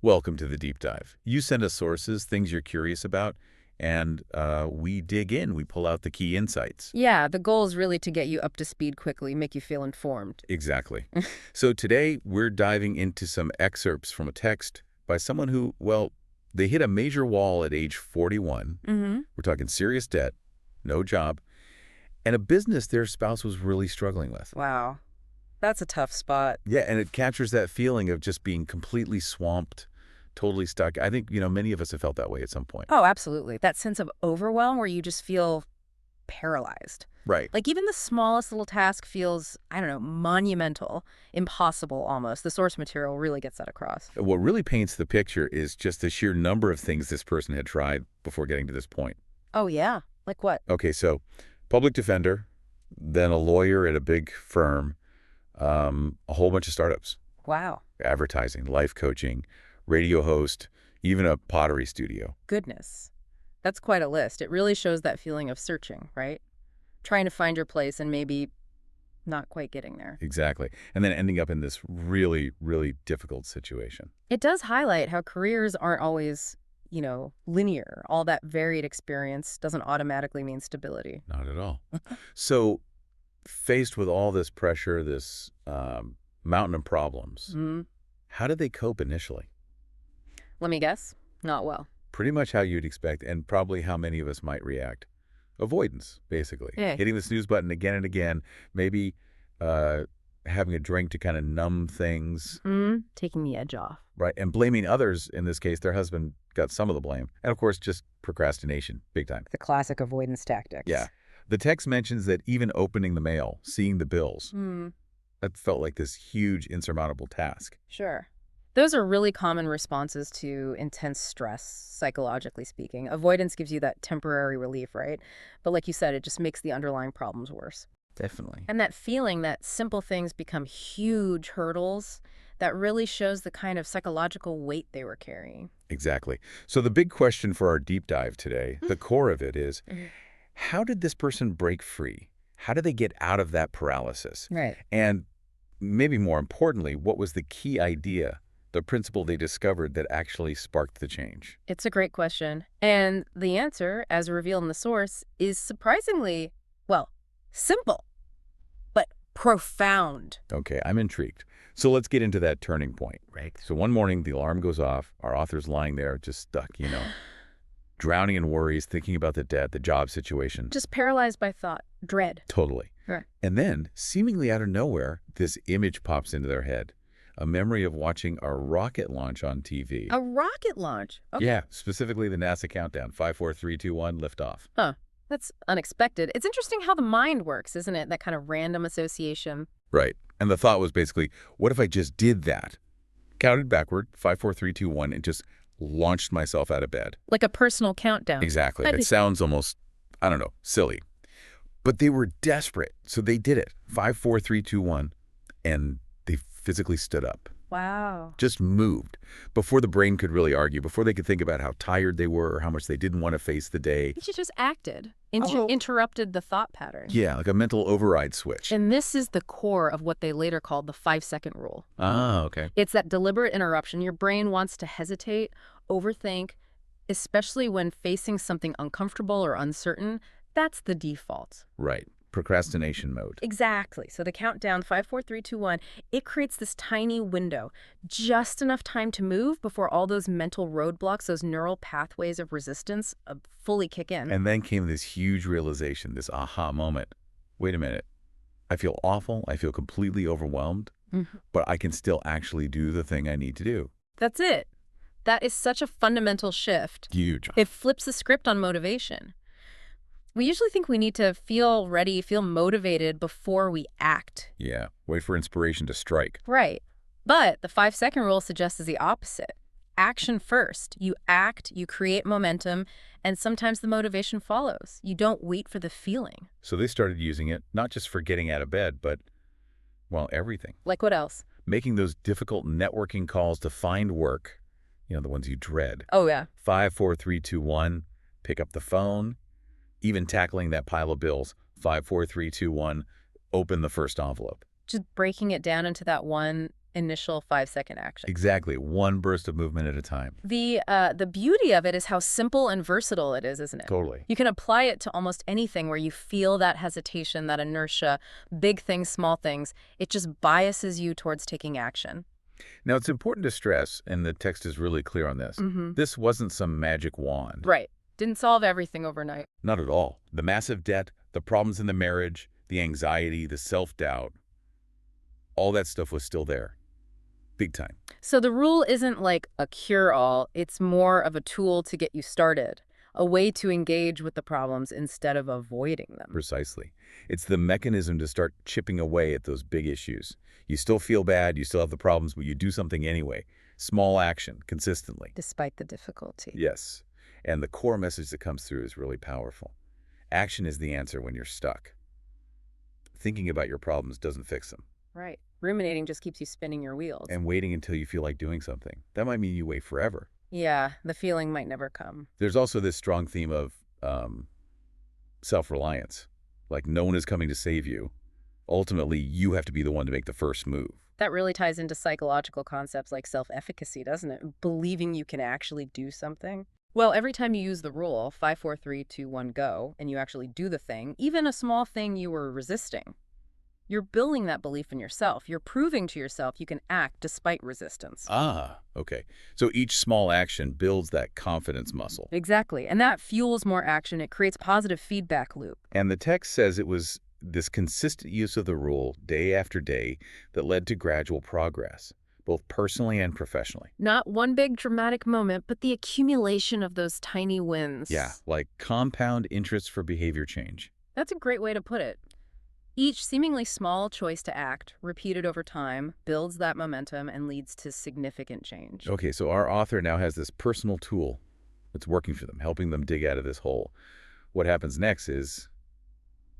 Welcome to the deep dive. You send us sources, things you're curious about, and we dig in. We pull out the key insights. Yeah, the goal is really to get you up to speed quickly, make you feel informed. Exactly. So today we're diving into some excerpts from a text by someone who, well, they hit a major wall at age 41. Mm-hmm. We're talking serious debt, no job, and a business their spouse was really struggling with. Wow. That's a tough spot. Yeah, and it captures that feeling of just being completely swamped, totally stuck. I think, many of us have felt that way at some point. Oh, absolutely. That sense of overwhelm where you just feel paralyzed. Right. Like even the smallest little task feels, I don't know, monumental, impossible almost. The source material really gets that across. What really paints the picture is just the sheer number of things this person had tried before getting to this point. Oh, yeah. Like what? Okay, so public defender, then a lawyer at a big firm, a whole bunch of startups, Wow. advertising, life coaching, radio host, even a pottery studio. Goodness. That's quite a list. It really shows that feeling of searching, right? Trying to find your place and maybe not quite getting there. Exactly. And then ending up in this really, really difficult situation. It does highlight how careers aren't always, linear. All that varied experience doesn't automatically mean stability. Not at all. So faced with all this pressure, this mountain of problems, Hmm. how did they cope initially? Let me guess. Not well. Pretty much how you'd expect, and probably how many of us might react. Avoidance, basically. Yeah. Hitting the snooze button again and again, maybe having a drink to kind of numb things, Taking the edge off. right? And blaming others, in this case, their husband got some of the blame. And of course, just procrastination, big time. The classic avoidance tactics. Yeah. The text mentions that even opening the mail, seeing the bills, that felt like this huge, insurmountable task. Sure. Those are really common responses to intense stress, psychologically speaking. Avoidance gives you that temporary relief, right? But like you said, it just makes the underlying problems worse. Definitely. And that feeling that simple things become huge hurdles, that really shows the kind of psychological weight they were carrying. Exactly. So the big question for our deep dive today, the core of it is, how did this person break free? How did they get out of that paralysis? Right. And maybe more importantly, what was the key idea, the principle they discovered that actually sparked the change? It's a great question. And the answer, as revealed in the source, is surprisingly, well, simple, but profound. Okay, I'm intrigued. So let's get into that turning point. Right. So one morning, the alarm goes off. Our author's lying there, just stuck, drowning in worries, thinking about the debt, the job situation. Just paralyzed by thought, dread. Totally. Right. And then, seemingly out of nowhere, this image pops into their head. A memory of watching a rocket launch on TV. A rocket launch? Okay. Yeah, specifically the NASA countdown, 5, 4, 3, 2, 1, liftoff. Huh. That's unexpected. It's interesting how the mind works, isn't it? That kind of random association. Right. And the thought was basically, what if I just did that? Counted backward, 5, 4, 3, 2, 1, and just launched myself out of bed. Like a personal countdown. Exactly. That'd It be- sounds almost, I don't know, silly. But they were desperate, so they did it. 5, 4, 3, 2, 1, and they physically stood up. Wow. Just moved before the brain could really argue, before they could think about how tired they were or how much they didn't want to face the day. She just acted, Oh. interrupted the thought pattern. Yeah, like a mental override switch. And this is the core of what they later called the 5-second rule. Ah, okay. It's that deliberate interruption. Your brain wants to hesitate, overthink, especially when facing something uncomfortable or uncertain. That's the default. Right. Procrastination mode. Exactly. So the countdown, 5, 4, 3, 2, 1, it creates this tiny window, just enough time to move before all those mental roadblocks, those neural pathways of resistance fully kick in. And then came this huge realization, this aha moment. Wait a minute. I feel awful. I feel completely overwhelmed, but I can still actually do the thing I need to do. That's it. That is such a fundamental shift. Huge. It flips the script on motivation. We usually think we need to feel ready, feel motivated before we act. Yeah. Wait for inspiration to strike. Right. But the 5-second rule suggests the opposite. Action first. You act, you create momentum, and sometimes the motivation follows. You don't wait for the feeling. So they started using it, not just for getting out of bed, but, well, everything. Like what else? Making those difficult networking calls to find work, the ones you dread. Oh, yeah. 5, 4, 3, 2, 1, pick up the phone. Even tackling that pile of bills, 5, 4, 3, 2, 1, open the first envelope. Just breaking it down into that one initial 5-second action. Exactly. One burst of movement at a time. The beauty of it is how simple and versatile it is, isn't it? Totally. You can apply it to almost anything where you feel that hesitation, that inertia, big things, small things. It just biases you towards taking action. Now, it's important to stress, and the text is really clear on this, this wasn't some magic wand. Right. Didn't solve everything overnight. Not at all. The massive debt, the problems in the marriage, the anxiety, the self-doubt, all that stuff was still there. Big time. So the rule isn't like a cure-all. It's more of a tool to get you started, a way to engage with the problems instead of avoiding them. Precisely. It's the mechanism to start chipping away at those big issues. You still feel bad, you still have the problems, but you do something anyway. Small action, consistently. Despite the difficulty. Yes. And the core message that comes through is really powerful. Action is the answer when you're stuck. Thinking about your problems doesn't fix them. Right. Ruminating just keeps you spinning your wheels. And waiting until you feel like doing something. That might mean you wait forever. Yeah, the feeling might never come. There's also this strong theme of self-reliance. Like no one is coming to save you. Ultimately, you have to be the one to make the first move. That really ties into psychological concepts like self-efficacy, doesn't it? Believing you can actually do something. Well, every time you use the rule, 5, 4, 3, 2, 1, go, and you actually do the thing, even a small thing you were resisting, you're building that belief in yourself. You're proving to yourself you can act despite resistance. Ah, okay. So each small action builds that confidence muscle. Exactly. And that fuels more action. It creates positive feedback loop. And the text says it was this consistent use of the rule day after day that led to gradual progress, both personally and professionally. Not one big dramatic moment, but the accumulation of those tiny wins. Yeah, like compound interest for behavior change. That's a great way to put it. Each seemingly small choice to act, repeated over time, builds that momentum and leads to significant change. Okay, so our author now has this personal tool that's working for them, helping them dig out of this hole. What happens next is,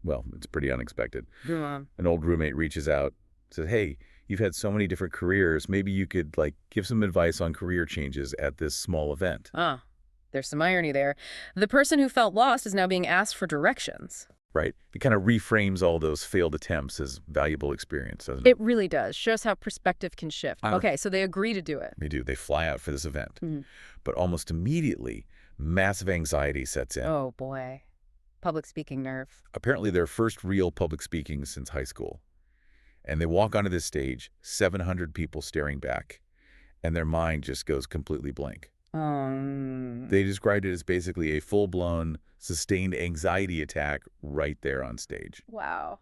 well, it's pretty unexpected. Yeah. An old roommate reaches out, says, hey, you've had so many different careers. Maybe you could give some advice on career changes at this small event. Ah, there's some irony there. The person who felt lost is now being asked for directions. Right. It kind of reframes all those failed attempts as valuable experience, doesn't it? It really does. Shows how perspective can shift. Okay, so they agree to do it. They do. They fly out for this event. But almost immediately, massive anxiety sets in. Oh, boy. Public speaking nerve. Apparently their first real public speaking since high school. And they walk onto this stage, 700 people staring back, and their mind just goes completely blank. They described it as basically a full-blown, sustained anxiety attack right there on stage. Wow.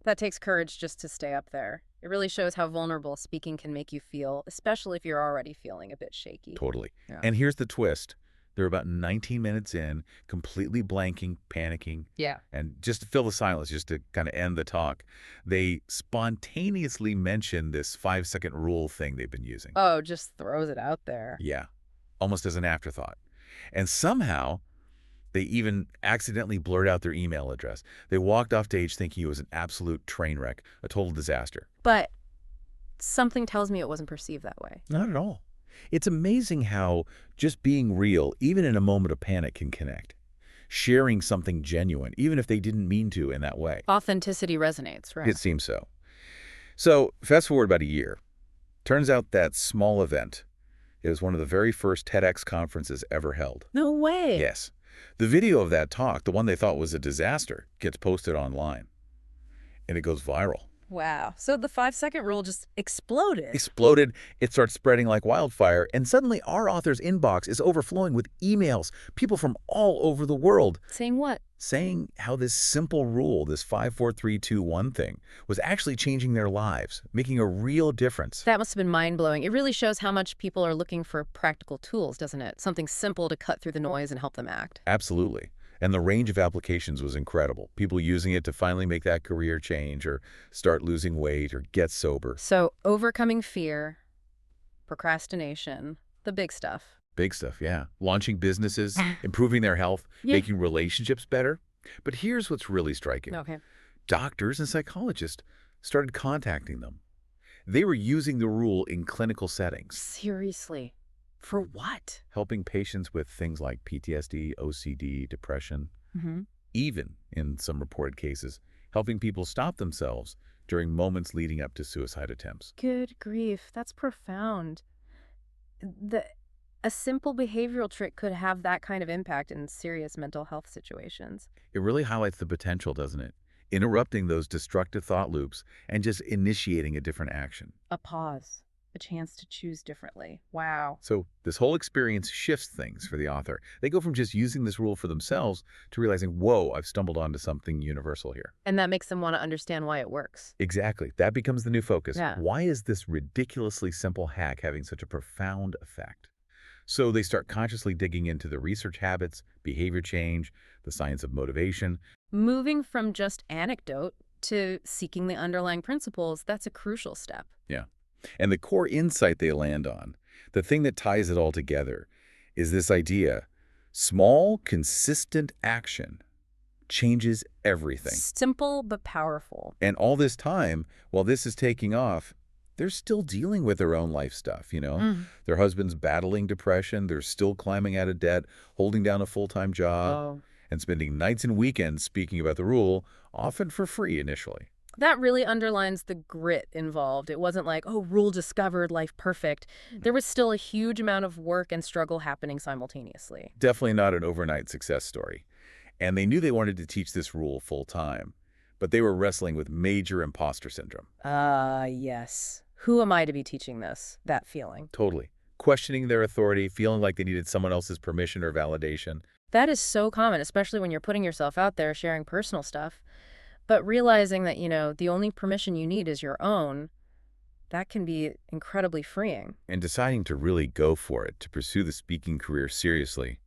That takes courage just to stay up there. It really shows how vulnerable speaking can make you feel, especially if you're already feeling a bit shaky. Totally. Yeah. And here's the twist. They're about 19 minutes in, completely blanking, panicking. Yeah. And just to fill the silence, just to kind of end the talk, they spontaneously mention this 5-second rule thing they've been using. Oh, just throws it out there. Yeah. Almost as an afterthought. And somehow, they even accidentally blurred out their email address. They walked off stage thinking it was an absolute train wreck, a total disaster. But something tells me it wasn't perceived that way. Not at all. It's amazing how just being real, even in a moment of panic, can connect. Sharing something genuine, even if they didn't mean to in that way. Authenticity resonates, right? It seems so. So, fast forward about a year. Turns out that small event, it was one of the very first TEDx conferences ever held. No way. Yes. The video of that talk, the one they thought was a disaster, gets posted online. And it goes viral. Wow. So the 5-second rule just exploded. Exploded. It starts spreading like wildfire. And suddenly our author's inbox is overflowing with emails. People from all over the world. Saying what? Saying how this simple rule, this 5, 4, 3, 2, 1 thing, was actually changing their lives, making a real difference. That must have been mind-blowing. It really shows how much people are looking for practical tools, doesn't it? Something simple to cut through the noise and help them act. Absolutely. And the range of applications was incredible. People using it to finally make that career change or start losing weight or get sober. So overcoming fear, procrastination, the big stuff. Big stuff, yeah. Launching businesses, improving their health, making relationships better. But here's what's really striking. Okay. Doctors and psychologists started contacting them. They were using the rule in clinical settings. Seriously? For what? Helping patients with things like PTSD, OCD, depression. Even, in some reported cases, helping people stop themselves during moments leading up to suicide attempts. Good grief, that's profound. The A simple behavioral trick could have that kind of impact in serious mental health situations. It really highlights the potential, doesn't it? Interrupting those destructive thought loops and just initiating a different action. A pause, a chance to choose differently. Wow. So this whole experience shifts things for the author. They go from just using this rule for themselves to realizing, whoa, I've stumbled onto something universal here. And that makes them want to understand why it works. Exactly. That becomes the new focus. Yeah. Why is this ridiculously simple hack having such a profound effect? So they start consciously digging into the research habits, behavior change, the science of motivation. Moving from just anecdote to seeking the underlying principles, that's a crucial step. Yeah. And the core insight they land on, the thing that ties it all together, is this idea: small, consistent action changes everything. Simple but powerful. And all this time, while this is taking off, they're still dealing with their own life stuff, Their husband's battling depression, they're still climbing out of debt, holding down a full-time job, and spending nights and weekends speaking about the rule, often for free initially. That really underlines the grit involved. It wasn't like, oh, rule discovered, life perfect. There was still a huge amount of work and struggle happening simultaneously. Definitely not an overnight success story. And they knew they wanted to teach this rule full-time, but they were wrestling with major imposter syndrome. Yes. Who am I to be teaching this? That feeling. Totally. Questioning their authority, feeling like they needed someone else's permission or validation. That is so common, especially when you're putting yourself out there sharing personal stuff. But realizing that, the only permission you need is your own, that can be incredibly freeing. And deciding to really go for it, to pursue the speaking career seriously,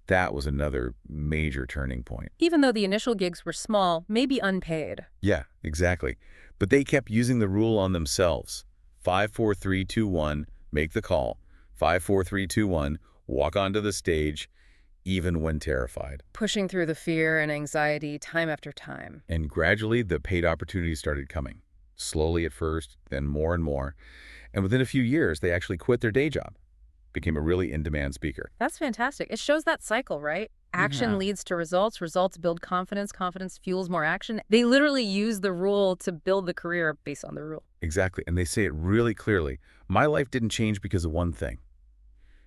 that was another major turning point. Even though the initial gigs were small, maybe unpaid. Yeah, exactly. But they kept using the rule on themselves. 5, 4, 3, 2, 1, make the call. 5, 4, 3, 2, 1, walk onto the stage, even when terrified. Pushing through the fear and anxiety time after time. And gradually, the paid opportunities started coming. Slowly at first, then more and more. And within a few years, they actually quit their day job, became a really in-demand speaker. That's fantastic. It shows that cycle, right? Action leads to results. Results build confidence. Confidence fuels more action. They literally use the rule to build the career based on the rule. Exactly. And they say it really clearly. My life didn't change because of one thing.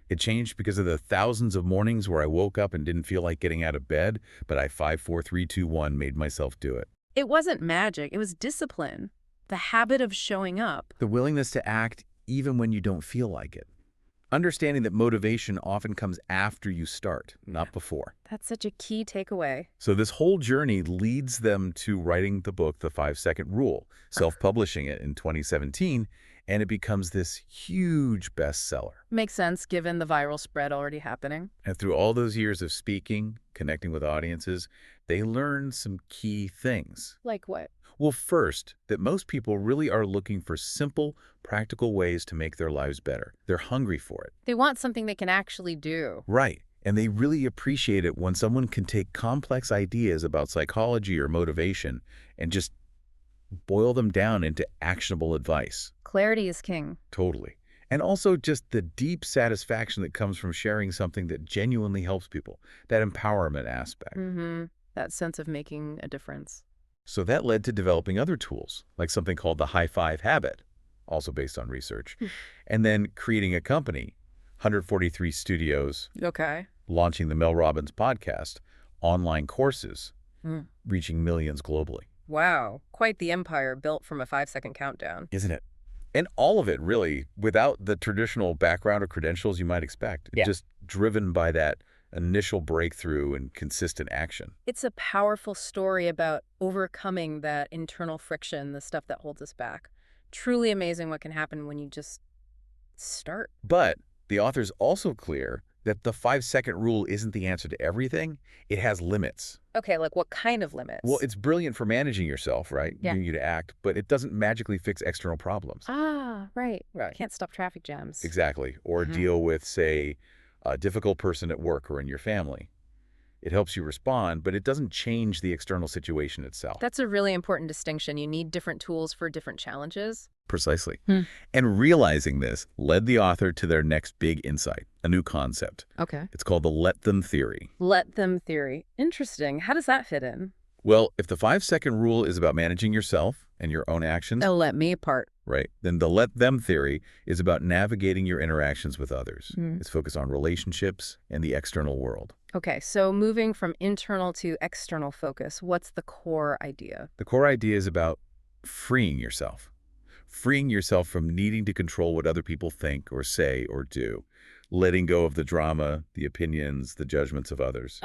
It changed because of the thousands of mornings where I woke up and didn't feel like getting out of bed, but I 5, 4, 3, 2, 1 made myself do it. It wasn't magic. It was discipline. The habit of showing up. The willingness to act even when you don't feel like it. Understanding that motivation often comes after you start, not before. That's such a key takeaway. So this whole journey leads them to writing the book, The 5-Second Rule, self-publishing it in 2017, and it becomes this huge bestseller. Makes sense given the viral spread already happening. And through all those years of speaking, connecting with audiences, they learned some key things. Like what? Well, first, that most people really are looking for simple, practical ways to make their lives better. They're hungry for it. They want something they can actually do. Right. And they really appreciate it when someone can take complex ideas about psychology or motivation and just boil them down into actionable advice. Clarity is king. Totally. And also just the deep satisfaction that comes from sharing something that genuinely helps people, that empowerment aspect. That sense of making a difference. So that led to developing other tools, like something called the High Five Habit, also based on research, and then creating a company, 143 studios, launching the Mel Robbins podcast, online courses, reaching millions globally. Wow, quite the empire built from a 5-second countdown. Isn't it? And all of it, really, without the traditional background or credentials you might expect. Yeah. Just driven by that initial breakthrough and consistent action. It's a powerful story about overcoming that internal friction, the stuff that holds us back. Truly amazing what can happen when you just start. But the author's also clear that the 5-second rule isn't the answer to everything. It has limits. Okay, like what kind of limits? Well, it's brilliant for managing yourself, right? Yeah. Getting you to act, but it doesn't magically fix external problems. Right. Can't stop traffic jams. Exactly. Or deal with, say, a difficult person at work or in your family. It helps you respond, but it doesn't change the external situation itself. That's a really important distinction. You need different tools for different challenges. Precisely. And realizing this led the author to their next big insight, a new concept. Okay. It's called the let them theory. Let them theory. Interesting. How does that fit in? Well, if the 5-second rule is about managing yourself, and your own actions, The let me part. right? Then the let them theory is about navigating your interactions with others. It's focused on relationships and the external world. Okay, so moving from internal to external focus, what's the core idea? The core idea is about freeing yourself. Freeing yourself from needing to control what other people think or say or do. Letting go of the drama, the opinions, the judgments of others.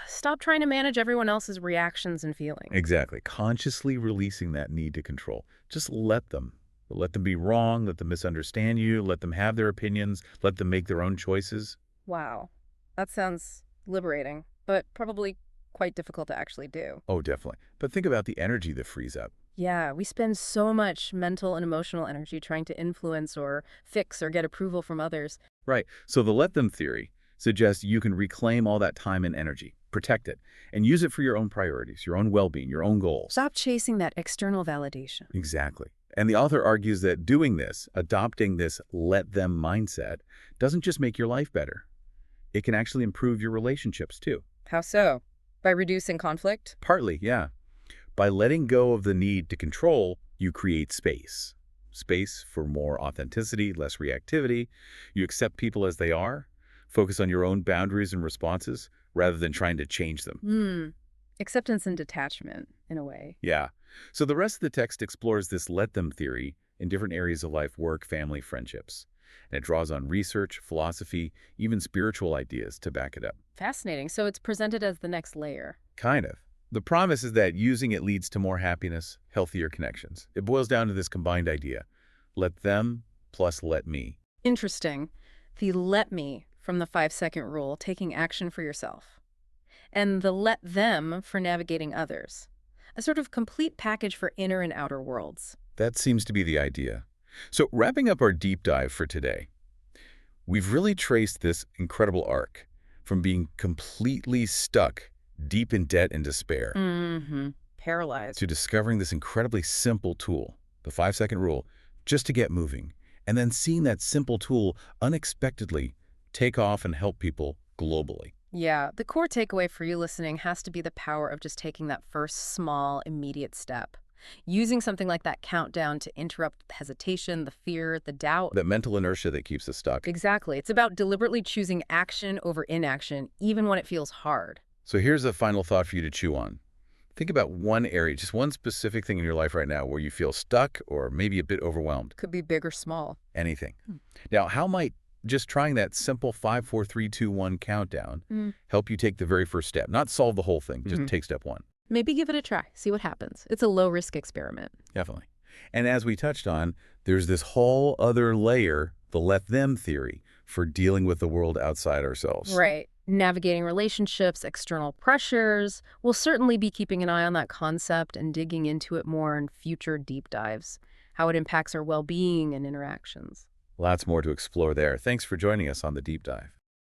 Stop trying to manage everyone else's reactions and feelings. Exactly. Consciously releasing that need to control. Just let them. Let them be wrong, let them misunderstand you, let them have their opinions, let them make their own choices. Wow, that sounds liberating, but probably quite difficult to actually do. Oh, definitely. But think about the energy that frees up. Yeah, we spend so much mental and emotional energy trying to influence or fix or get approval from others. Right. So the let them theory suggests you can reclaim all that time and energy, protect it, and use it for your own priorities, your own well-being, your own goals. Stop chasing that external validation. Exactly. And the author argues that doing this, adopting this let them mindset, doesn't just make your life better. It can actually improve your relationships too. How so? By reducing conflict? Partly, yeah. By letting go of the need to control, you create space. Space for more authenticity, less reactivity. You accept people as they are, focus on your own boundaries and responses, rather than trying to change them. Acceptance and detachment, in a way. Yeah. So the rest of the text explores this let them theory in different areas of life, work, family, friendships. And it draws on research, philosophy, even spiritual ideas to back it up. Fascinating. So it's presented as the next layer. Kind of. The promise is that using it leads to more happiness, healthier connections. It boils down to this combined idea. Let them plus let me. Interesting. The let me from the 5-second rule, taking action for yourself. And the let them for navigating others. A sort of complete package for inner and outer worlds. That seems to be the idea. So wrapping up our deep dive for today, we've really traced this incredible arc from being completely stuck deep in debt and despair Paralyzed. to discovering this incredibly simple tool, the 5-second rule, just to get moving, and then seeing that simple tool unexpectedly take off and help people globally. Yeah, the core takeaway for you listening has to be the power of just taking that first small, immediate step. Using something like that countdown to interrupt the hesitation, the fear, the doubt. That mental inertia that keeps us stuck. Exactly. It's about deliberately choosing action over inaction, even when it feels hard. So here's a final thought for you to chew on. Think about one area, just one specific thing in your life right now where you feel stuck or maybe a bit overwhelmed. Could be big or small. Anything. Now, how might just trying that simple 5, 4, 3, 2, 1 countdown help you take the very first step? Not solve the whole thing, just take step 1. Maybe give it a try. See what happens. It's a low-risk experiment. Definitely. And as we touched on, there's this whole other layer, the let them theory, for dealing with the world outside ourselves. Right. Navigating relationships, external pressures. We'll certainly be keeping an eye on that concept and digging into it more in future deep dives, how it impacts our well-being and interactions. Lots more to explore there. Thanks for joining us on the Deep Dive.